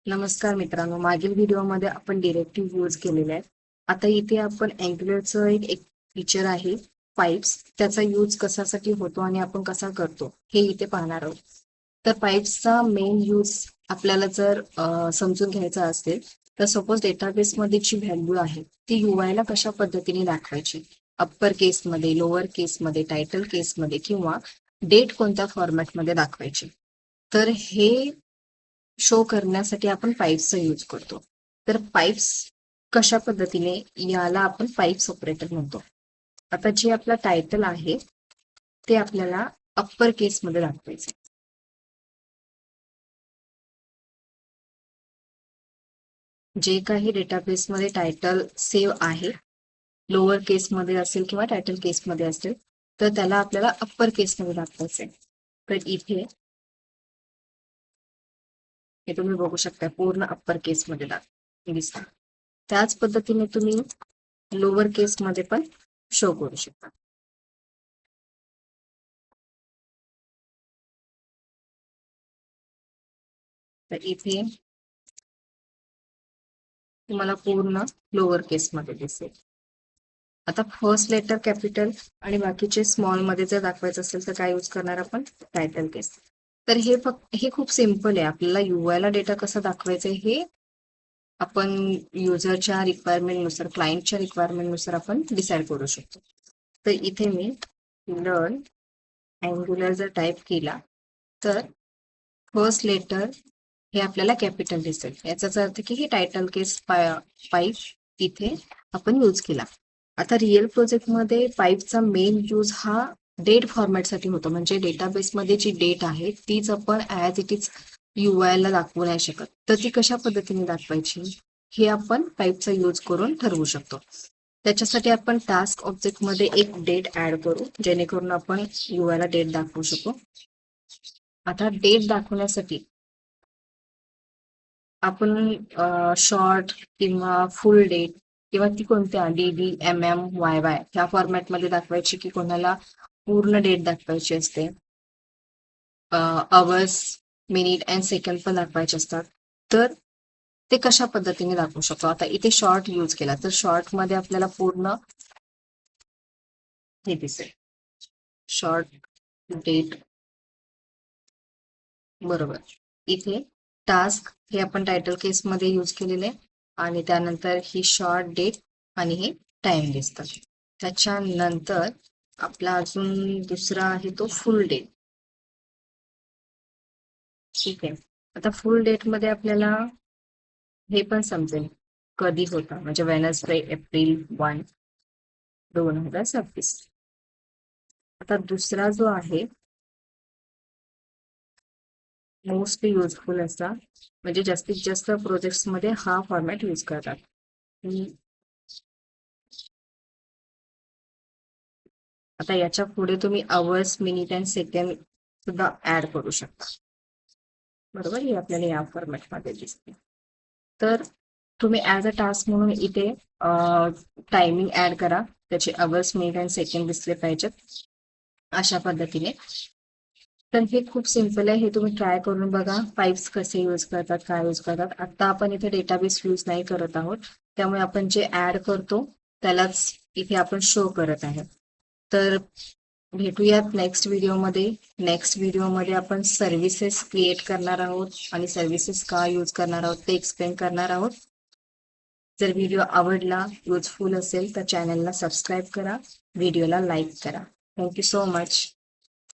नमस्कार मित्रांनो, मागील व्हिडिओमध्ये आपण डिरेक्टिव्ह यूज केलेले आहेत. आता इथे आपण अँग्युलरचं एक फीचर आहे पाईप्स, त्याचा यूज कशासाठी होतो आणि आपण कसा करतो हे इथे पाहणार आहोत. तर पाईप्सचा मेन यूज आपल्याला जर समजून घ्यायचा असेल तर सपोज डेटाबेसमध्ये जी व्हॅल्यू आहे ती यूआयला कशा पद्धतीने दाखवायची, अप्पर केसमध्ये, लोअर केसमध्ये, टायटल केसमध्ये किंवा डेट कोणत्या फॉर्मॅटमध्ये दाखवायची. तर हे शो करण्यासाठी आपण पाईप्सचा यूज करतो. तर पाईप्स कशा पद्धतीने, याला आपण पाईप्स ऑपरेटर म्हणतो. आता जे आपला टायटल आहे ते आपल्याला अप्पर केसमध्ये दाखवायचे. जे काही डेटाबेसमध्ये टायटल सेव्ह आहे, लोअर केसमध्ये असेल किंवा टायटल केसमध्ये असेल, तर त्याला आपल्याला अप्पर केसमध्ये दाखवायचे. तर इथे हे तुम्ही बघू शकता, पूर्ण अप्पर केसमध्ये दिसतं. त्याच पद्धतीने तुम्ही लोअर केसमध्ये पण शो करू शकता. तर इथे तुम्हाला पूर्ण लोअर केसमध्ये दिसेल. आता फर्स्ट लेटर कॅपिटल आणि बाकीचे स्मॉल मध्ये जर दाखवायचं असेल तर काय यूज करणार आपण, टायटल केस. तर हे खूप सिम्पल आहे. आपल्याला यूआयला डेटा कसा दाखवायचा हे आपण युजरच्या रिक्वायरमेंटनुसार, क्लायंटच्या रिक्वायरमेंटनुसार आपण डिसाईड करू शकतो. तर इथे मी लर्न अँग्युलर जर टाईप केला तर फर्स्ट लेटर हे आपल्याला कॅपिटल दिसेल. याचाच अर्थ की हे टायटल केस पाईप इथे आपण यूज केला. आता रिअल प्रोजेक्टमध्ये पाईपचा मेन यूज हा डेट फॉर्मॅटसाठी होतो. म्हणजे डेटाबेसमध्ये जी डेट आहे तीच आपण ॲज इट इज यूआयला दाखवू नाही शकत. तर ती कशा पद्धतीने दाखवायची हे आपण पाईपचा यूज करून ठरवू शकतो. त्याच्यासाठी आपण टास्क ऑब्जेक्टमध्ये एक डेट ऍड करू, जेणेकरून आपण यूआयला डेट दाखवू शकू. आता डेट दाखवण्यासाठी आपण शॉर्ट किंवा फुल डेट किंवा ती कोणत्या DD, MM, YY ह्या फॉर्मॅटमध्ये दाखवायची की कोणाला पूर्ण डेट दाखवायची असते, अवर्स, मिनिट अँड सेकंड पण दाखवायचे असतात. तर ते कशा पद्धतीने दाखवू शकतो. आता इथे शॉर्ट यूज केला तर शॉर्ट मध्ये आपल्याला पूर्ण हे दिसेल, शॉर्ट डेट. बरोबर. इथे टास्क हे आपण टायटल केसमध्ये यूज केलेले आणि त्यानंतर ही शॉर्ट डेट आणि हे टाइम दिसतात. त्याच्यानंतर आपला अजून दुसरा आहे तो फुल डेट. ठीक आहे. आता फुल डेट मध्ये आपल्याला हे पण समजेल कधी होता, म्हणजे वेनसडे एप्रिल 1, 2026. आता दुसरा जो आहे मोस्टली युजफुल असा, म्हणजे जास्तीत जास्त प्रोजेक्ट्स मध्ये हा फॉर्मॅट यूज करतात. आता याच्या पुढे तुम्ही अवर्स, मिनिट अँड सेकंड सुद्धा ऍड करू शकता. बरोबर, हे आपल्याला या फॉर्मॅटमध्ये दिसते. तर तुम्ही ऍज अ टास्क म्हणून इथे टायमिंग ऍड करा, त्याचे अवर्स, मिनिट अँड सेकंड दिसले पाहिजेत अशा पद्धतीने. तर हे खूप सिम्पल आहे, हे तुम्ही ट्राय करून बघा. पाईप्स कसे यूज करतात, काय यूज करतात. आता आपण इथे डेटाबेस यूज नाही करत आहोत, त्यामुळे आपण जे ऍड करतो त्यालाच इथे आपण शो करत आहे. तर भेटूयात नेक्स्ट व्हिडिओमध्ये. नेक्स्ट व्हिडिओमध्ये आपण सर्व्हिसेस क्रिएट करणार आहोत आणि सर्व्हिसेस का यूज करणार आहोत ते एक्सप्लेन करणार आहोत. जर व्हिडिओ आवडला, युजफुल असेल तर चॅनलला सबस्क्राईब करा, व्हिडिओला लाईक करा. Thank you so much.